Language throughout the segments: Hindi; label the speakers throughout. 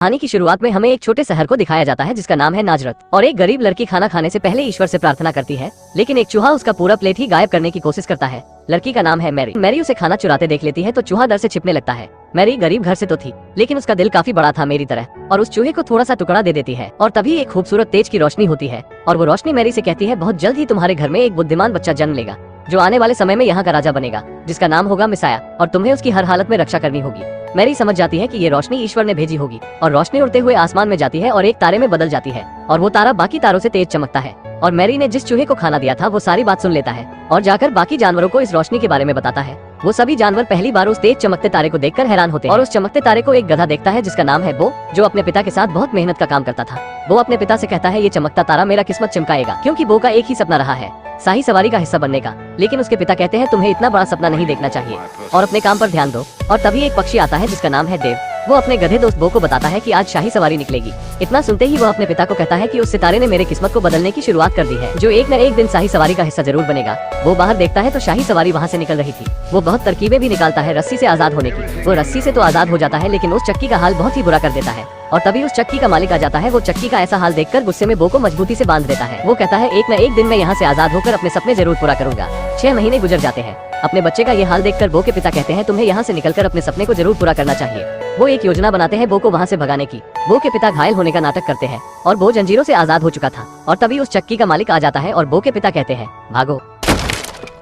Speaker 1: कहानी की शुरुआत में हमें एक छोटे शहर को दिखाया जाता है जिसका नाम है नाजरत। और एक गरीब लड़की खाना खाने से पहले ईश्वर से प्रार्थना करती है, लेकिन एक चूहा उसका पूरा प्लेट ही गायब करने की कोशिश करता है। लड़की का नाम है मैरी। मैरी उसे खाना चुराते देख लेती है तो चूहा डर से छिपने लगता है। मैरी गरीब घर से तो थी, लेकिन उसका दिल काफी बड़ा था मेरी तरह, और उस चूहे को थोड़ा सा टुकड़ा दे देती है। और तभी एक खूबसूरत तेज की रोशनी होती है, और वो रोशनी मैरी से कहती है, बहुत जल्द ही तुम्हारे घर में एक बुद्धिमान बच्चा जन्म लेगा जो आने वाले समय में यहाँ का राजा बनेगा, जिसका नाम होगा मिसाया, और तुम्हें उसकी हर हालत में रक्षा करनी होगी। मैरी समझ जाती है कि ये रोशनी ईश्वर ने भेजी होगी, और रोशनी उड़ते हुए आसमान में जाती है और एक तारे में बदल जाती है, और वो तारा बाकी तारों से तेज चमकता है। और मैरी ने जिस चूहे को खाना दिया था वो सारी बात सुन लेता है और जाकर बाकी जानवरों को इस रोशनी के बारे में बताता है। वो सभी जानवर पहली बार उस तेज चमकते तारे को देखकर हैरान होते हैं, और उस चमकते तारे को एक गधा देखता है जिसका नाम है बो, जो अपने पिता के साथ बहुत मेहनत का काम करता था। वो अपने पिता से कहता है, ये चमकता तारा मेरा किस्मत चमकाएगा, क्योंकि बो का एक ही सपना रहा है, शाही सवारी का हिस्सा बनने का। लेकिन उसके पिता कहते हैं, तुम्हें इतना बड़ा सपना नहीं देखना चाहिए और अपने काम पर ध्यान दो। और तभी एक पक्षी आता है जिसका नाम है देव। वो अपने गधे दोस्त बो को बताता है कि आज शाही सवारी निकलेगी। इतना सुनते ही वो अपने पिता को कहता है कि उस सितारे ने मेरे किस्मत को बदलने की शुरुआत कर दी है, जो एक न एक दिन शाही सवारी का हिस्सा जरूर बनेगा। वो बाहर देखता है तो शाही सवारी वहाँ से निकल रही थी। वो बहुत तरकीबें भी निकालता है रस्सी से आजाद होने की। वो रस्सी से तो आजाद हो जाता है, लेकिन उस चक्की का हाल बहुत ही बुरा कर देता है। और तभी उस चक्की का मालिक आ जाता है। वो चक्की का ऐसा हाल देखकर गुस्से में बो को मजबूती से बांध देता है। वो कहता है, एक न एक दिन मैं यहाँ से आजाद होकर अपने सपने जरूर पूरा करूंगा। 6 महीने गुजर जाते हैं। अपने बच्चे का ये हाल देखकर बो के पिता कहते हैं, तुम्हें यहाँ से निकलकर अपने सपने को जरूर पूरा करना चाहिए। वो एक योजना बनाते हैं बो को वहाँ से भगाने की। बो के पिता घायल होने का नाटक करते हैं और बो जंजीरों से आजाद हो चुका था। और तभी उस चक्की का मालिक आ जाता है और बो के पिता कहते हैं, भागो।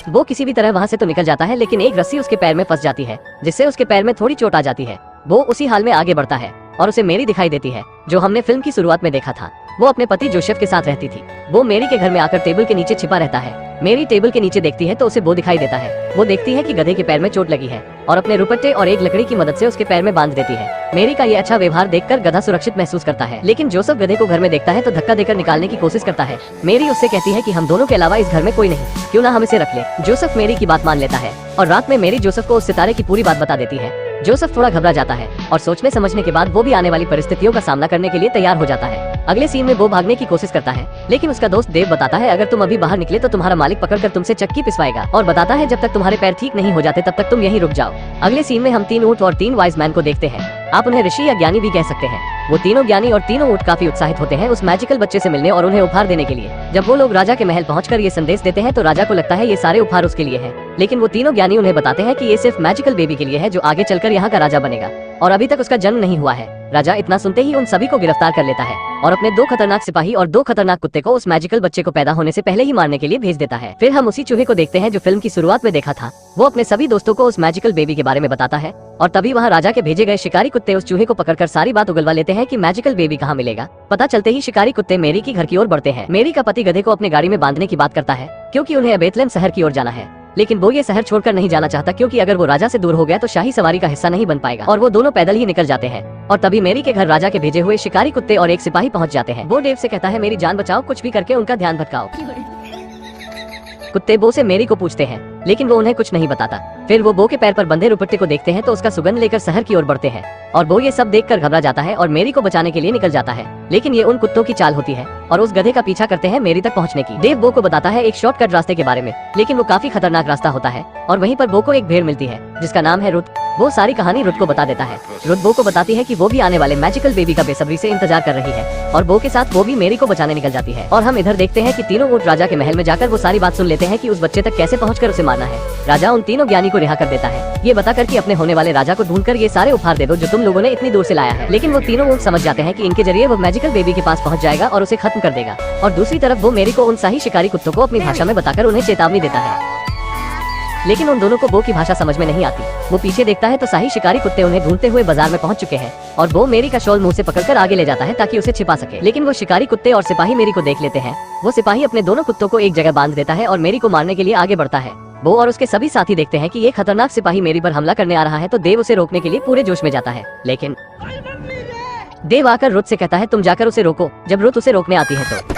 Speaker 1: बो किसी भी तरह वहाँ से तो निकल जाता है, लेकिन एक रस्सी उसके पैर में फंस जाती है, जिससे उसके पैर में थोड़ी चोट आ जाती है। बो उसी हाल में आगे बढ़ता है और उसे मेरी दिखाई देती है, जो हमने फिल्म की शुरुआत में देखा था। वो अपने पति जोसेफ के साथ रहती थी। वो मेरी के घर में आकर टेबल के नीचे छिपा रहता है। मेरी टेबल के नीचे देखती है तो उसे बो दिखाई देता है। वो देखती है कि गधे के पैर में चोट लगी है और अपने रुपट्टे और एक लकड़ी की मदद से उसके पैर में बांध देती है। मेरी का ये अच्छा व्यवहार देखकर गधा सुरक्षित महसूस करता है, लेकिन जोसेफ गधे को घर में देखता है तो धक्का देकर निकालने की कोशिश करता है। मेरी उससे कहती है कि हम दोनों के अलावा इस घर में कोई नहीं, क्यों ना हम इसे रख ले। जोसेफ मेरी की बात मान लेता है और रात में मेरी जोसेफ को उस सितारे की पूरी बात बता देती है। जोसेफ थोड़ा घबरा जाता है और सोचने समझने के बाद वो भी आने वाली परिस्थितियों का सामना करने के लिए तैयार हो जाता है। अगले सीन में वो भागने की कोशिश करता है, लेकिन उसका दोस्त देव बताता है, अगर तुम अभी बाहर निकले तो तुम्हारा मालिक पकड़कर तुमसे चक्की पिसवाएगा, और बताता है जब तक तुम्हारे पैर ठीक नहीं हो जाते तब तक तुम यहीं रुक जाओ। अगले सीन में हम 3 ऊंट और 3 वाइज मैन को देखते हैं। आप उन्हें ऋषि या ज्ञानी भी कह सकते हैं। वो तीनों ज्ञानी और तीनों ऊंट काफी उत्साहित होते हैं उस मैजिकल बच्चे से मिलने और उन्हें उपहार देने के लिए। जब वो लोग राजा के महल पहुंचकर ये संदेश देते हैं तो राजा को लगता है ये सारे उपहार उसके लिए हैं, लेकिन वो तीनों ज्ञानी उन्हें बताते हैं कि ये सिर्फ मैजिकल बेबी के लिए है, जो आगे चलकर यहाँ का राजा बनेगा, और अभी तक उसका जन्म नहीं हुआ है। राजा इतना सुनते ही उन सभी को गिरफ्तार कर लेता है और अपने 2 खतरनाक सिपाही और 2 खतरनाक कुत्ते को उस मैजिकल बच्चे को पैदा होने से पहले ही मारने के लिए भेज देता है। फिर हम उसी चूहे को देखते हैं जो फिल्म की शुरुआत में देखा था। वो अपने सभी दोस्तों को उस मैजिकल बेबी के बारे में बताता है, और तभी वहाँ राजा के भेजे गए शिकारी कुत्ते उस चूहे को पकड़कर सारी बात उगलवा लेते हैं कि मैजिकल बेबी कहाँ मिलेगा। पता चलते ही शिकारी कुत्ते मेरी की घर की ओर बढ़ते हैं। मेरी का पति गधे को अपने गाड़ी में बांधने की बात करता है, क्योंकि उन्हें बेथलेहम शहर की ओर जाना है। लेकिन वो ये शहर छोड़कर नहीं जाना चाहता, क्योंकि अगर वो राजा से दूर हो गया तो शाही सवारी का हिस्सा नहीं बन पाएगा, और वो दोनों पैदल ही निकल जाते हैं। और तभी मेरी के घर राजा के भेजे हुए शिकारी कुत्ते और एक सिपाही पहुंच जाते हैं। वो देव से कहता है, मेरी जान बचाओ, कुछ भी करके उनका ध्यान भटकाओ। कुत्ते बो से मेरी को पूछते हैं, लेकिन वो उन्हें कुछ नहीं बताता। फिर वो बो के पैर पर बंधे रुपट्टे को देखते हैं तो उसका सुगंध लेकर शहर की ओर बढ़ते हैं, और बो ये सब देखकर घबरा जाता है और मेरी को बचाने के लिए निकल जाता है। लेकिन ये उन कुत्तों की चाल होती है और उस गधे का पीछा करते हैं मेरी तक पहुंचने की। देव बो को बताता है एक शॉर्टकट रास्ते के बारे में, लेकिन वो काफी खतरनाक रास्ता होता है, और वहीं पर बो को एक भेड़ मिलती है जिसका नाम है रुत। वो सारी कहानी रुत को बता देता है। रुत बो को बताती है कि वो भी आने वाले मैजिकल बेबी का बेसब्री से इंतजार कर रही है, और बो के साथ वो भी मेरी को बचाने निकल जाती है। और हम इधर देखते हैं कि तीनों ऊंट राजा के महल में जाकर वो सारी बात सुन लेते हैं कि उस बच्चे तक कैसे पहुंचकर उसे मारना है। राजा उन तीनों ज्ञानी को रिहा कर देता है, ये बताकर कि अपने होने वाले राजा को ढूंढकर ये सारे उपहार दे दो जो तुम लोगों ने इतनी दूर से लाया है। लेकिन वो तीनों ऊंट समझ जाते हैं कि इनके जरिए वो मैजिकल बेबी के पास पहुंच जाएगा और उसे खत्म कर देगा। और दूसरी तरफ वो मेरी को उन शाही शिकारी कुत्तों को अपनी भाषा में बताकर उन्हें चेतावनी देता है, लेकिन उन दोनों को बो की भाषा समझ में नहीं आती। वो पीछे देखता है तो शाही शिकारी कुत्ते उन्हें ढूंढते हुए बाजार में पहुंच चुके हैं, और बो मेरी का शॉल मुंह से पकड़कर आगे ले जाता है ताकि उसे छिपा सके। लेकिन वो शिकारी कुत्ते और सिपाही मेरी को देख लेते हैं। वो सिपाही अपने दोनों कुत्तों को एक जगह बांध देता है और मेरी को मारने के लिए आगे बढ़ता है। बो और उसके सभी साथी देखते हैं कि ये खतरनाक सिपाही मेरी पर हमला करने आ रहा है, तो देव उसे रोकने के लिए पूरे जोश में जाता है। लेकिन देव आकर रुत से कहता है, तुम जाकर उसे रोको। जब रुत उसे रोकने आती है तो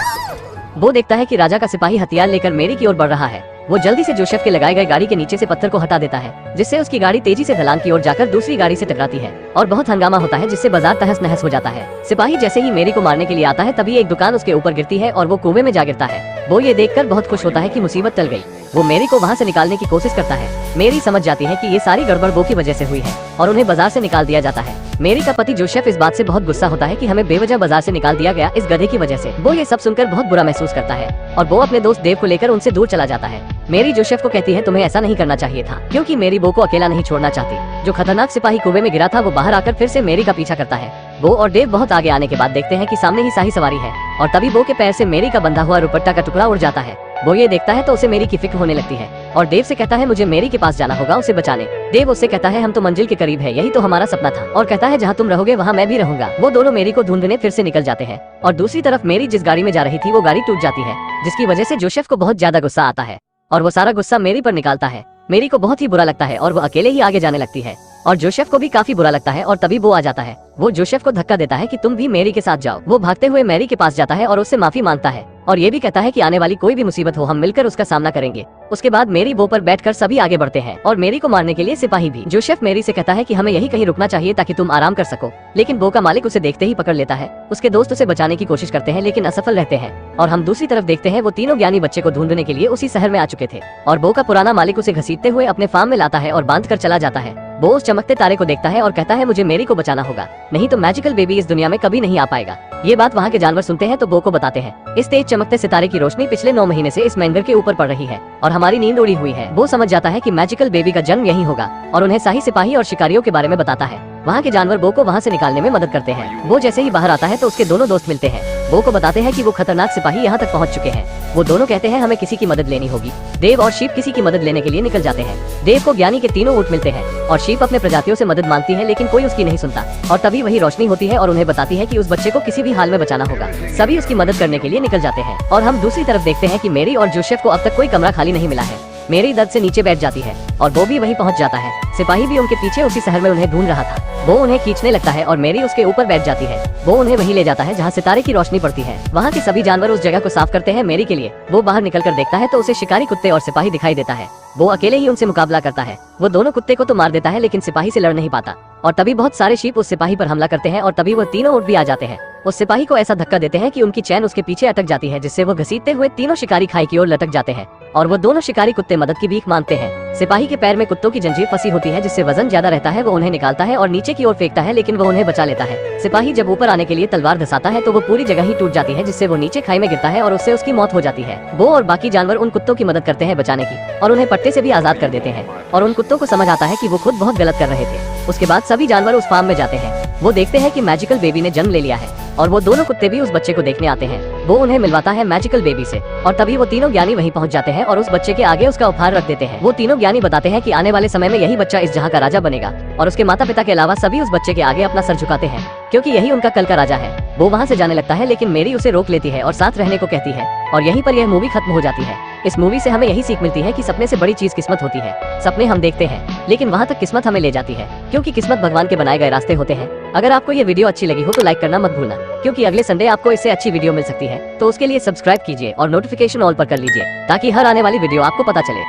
Speaker 1: वो देखता है कि राजा का सिपाही हथियार लेकर मेरी की ओर बढ़ रहा है। वो जल्दी से जोसेफ के लगाए गए गाड़ी के नीचे से पत्थर को हटा देता है, जिससे उसकी गाड़ी तेजी से ढलान की ओर जाकर दूसरी गाड़ी से टकराती है और बहुत हंगामा होता है, जिससे बाजार तहस नहस हो जाता है। सिपाही जैसे ही मेरी को मारने के लिए आता है तभी एक दुकान उसके ऊपर गिरती है और वो कुएं में जा गिरता है। वो ये देखकर बहुत खुश होता है कि मुसीबत टल गई। वो मेरी को वहाँ से निकालने की कोशिश करता है। मेरी समझ जाती है कि ये सारी गड़बड़ वो की वजह से हुई है और उन्हें बाजार से निकाल दिया जाता है। मेरी का पति जोसेफ इस बात से बहुत गुस्सा होता है कि हमें बेवजह बाजार से निकाल दिया गया इस गधे की वजह से। वो ये सब सुनकर बहुत बुरा महसूस करता है और वो अपने दोस्त देव को लेकर उनसे दूर चला जाता है। मेरी जोसेफ को कहती है तुम्हें ऐसा नहीं करना चाहिए था, क्योंकि मेरी बो को अकेला नहीं छोड़ना चाहती। जो खतरनाक सिपाही कुएं में गिरा था वो बाहर आकर फिर से मेरी का पीछा करता है। बो और देव बहुत आगे आने के बाद देखते हैं कि सामने ही शाही सवारी है और तभी बो के पैर से मेरी का बंधा हुआ दुपट्टा का टुकड़ा उड़ जाता है। वो ये देखता है तो उसे मेरी की फिक्र होने लगती है और देव से कहता है मुझे मेरी के पास जाना होगा उसे बचाने। देव उससे कहता है हम तो मंजिल के करीब है, यही तो हमारा सपना था, और कहता है जहाँ तुम रहोगे वहाँ मैं भी रहूंगा। वो दोनों मेरी को ढूंढने फिर से निकल जाते हैं और दूसरी तरफ मेरी जिस गाड़ी में जा रही थी वो गाड़ी टूट जाती है, जिसकी वजह से जोसेफ को बहुत ज्यादा गुस्सा आता है और वो सारा गुस्सा मेरी पर निकालता है। मेरी को बहुत ही बुरा लगता है और वो अकेले ही आगे जाने लगती है और जोसेफ को भी काफी बुरा लगता है और तभी वो आ जाता है। वो जोसेफ को धक्का देता है कि तुम भी मेरी के साथ जाओ। वो भागते हुए मेरी के पास जाता है और उससे माफी मांगता है और ये भी कहता है कि आने वाली कोई भी मुसीबत हो हम मिलकर उसका सामना करेंगे। उसके बाद मेरी बो पर बैठकर सभी आगे बढ़ते हैं और मेरी को मारने के लिए सिपाही भी। जोसेफ मेरी से कहता है कि हमें यही कहीं रुकना चाहिए ताकि तुम आराम कर सको, लेकिन बो का मालिक उसे देखते ही पकड़ लेता है। उसके दोस्त उसे बचाने की कोशिश करते हैं लेकिन असफल रहते हैं और हम दूसरी तरफ देखते हैं वो तीनों ज्ञानी बच्चे को ढूंढने के लिए उसी शहर में आ चुके थे और बो का पुराना मालिक उसे घसीटते हुए अपने फार्म में लाता है और बांध कर चला जाता है। वो उस चमकते तारे को देखता है और कहता है मुझे मेरी को बचाना होगा, नहीं तो मैजिकल बेबी इस दुनिया में कभी नहीं आ पाएगा। ये बात वहाँ के जानवर सुनते हैं तो बो को बताते हैं इस तेज चमकते सितारे की रोशनी पिछले 9 महीने से इस मैंगर के ऊपर पड़ रही है और हमारी नींद उड़ी हुई है। वो समझ जाता है कि मैजिकल बेबी का जन्म यही होगा और उन्हें शाही सिपाही और शिकारियों के बारे में बताता है। वहाँ के जानवर बो को वहाँ से निकालने में मदद करते हैं। वो जैसे ही बाहर आता है तो उसके दोनों दोस्त मिलते हैं। बो को बताते हैं कि वो खतरनाक सिपाही यहाँ तक पहुँच चुके हैं। वो दोनों कहते हैं हमें किसी की मदद लेनी होगी। देव और शीप किसी की मदद लेने के लिए निकल जाते हैं। देव को ज्ञानी के तीनों ऊँट मिलते हैं और शीप अपने प्रजातियों से मदद मांगती है लेकिन कोई उसकी नहीं सुनता और तभी वही रोशनी होती है और उन्हें बताती है कि उस बच्चे को किसी भी हाल में बचाना होगा। सभी उसकी मदद करने के लिए निकल जाते हैं और हम दूसरी तरफ देखते हैं कि मेरी और जोसेफ को अब तक कोई कमरा खाली नहीं मिला है। मेरी दर्द से नीचे बैठ जाती है और वो भी वहीं पहुंच जाता है। सिपाही भी उनके पीछे उसी शहर में उन्हें ढूंढ रहा था। वो उन्हें खींचने लगता है और मेरी उसके ऊपर बैठ जाती है। वो उन्हें वहीं ले जाता है जहाँ सितारे की रोशनी पड़ती है। वहाँ के सभी जानवर उस जगह को साफ करते हैं मेरी के लिए। वो बाहर निकलकर देखता है तो उसे शिकारी कुत्ते और सिपाही दिखाई देता है। वो अकेले ही उनसे मुकाबला करता है। वो दोनों कुत्ते को तो मार देता है लेकिन सिपाही से लड़ नहीं पाता और तभी बहुत सारे शीप उस सिपाही पर हमला करते हैं और तभी वो तीनों ऊँट भी आ जाते हैं। उस सिपाही को ऐसा धक्का देते हैं कि उनकी चैन उसके पीछे अटक जाती है, जिससे वो घसीटते हुए तीनों शिकारी खाई की ओर लटक जाते हैं और वो दोनों शिकारी कुत्ते मदद की भीख मांगते हैं। सिपाही के पैर में कुत्तों की जंजीर फंसी होती है जिससे वजन ज्यादा रहता है। वो उन्हें निकालता है और नीचे की ओर फेंकता है लेकिन वो उन्हें बचा लेता है। सिपाही जब ऊपर आने के लिए तलवार धसाता है तो वो पूरी जगह ही टूट जाती है, जिससे वो नीचे खाई में गिरता है और उससे उसकी मौत हो जाती है। वो और बाकी जानवर उन कुत्तों की मदद करते हैं बचाने की और उन्हें पट्टे से भी आजाद कर देते हैं और उन कुत्तों को समझ आता है कि वो खुद बहुत गलत कर रहे थे। उसके बाद सभी जानवर उस फार्म में जाते हैं। वो देखते हैं कि मैजिकल बेबी ने जन्म ले लिया है और वो दोनों कुत्ते भी उस बच्चे को देखने आते हैं। वो उन्हें मिलवाता है मैजिकल बेबी से और तभी वो तीनों ज्ञानी वहीं पहुंच जाते हैं और उस बच्चे के आगे उसका उपहार रख देते हैं। वो तीनों ज्ञानी बताते हैं कि आने वाले समय में यही बच्चा इस जहां का राजा बनेगा और उसके माता पिता के अलावा सभी उस बच्चे के आगे अपना सर झुकाते हैं क्योंकि यही उनका कल का राजा है। वो वहाँ से जाने लगता है लेकिन मेरी उसे रोक लेती है और साथ रहने को कहती है और यहीं पर यह मूवी खत्म हो जाती है। इस मूवी से हमें यही सीख मिलती है कि सपने से बड़ी चीज किस्मत होती है। सपने हम देखते हैं लेकिन वहाँ तक किस्मत हमें ले जाती है क्योंकि किस्मत भगवान के बनाए गए रास्ते होते हैं। अगर आपको ये वीडियो अच्छी लगी हो तो लाइक करना मत भूलना, क्योंकि अगले संडे आपको इससे अच्छी वीडियो मिल सकती है। तो उसके लिए सब्सक्राइब कीजिए और नोटिफिकेशन ऑल पर कर लीजिए ताकि हर आने वाली वीडियो आपको पता चले।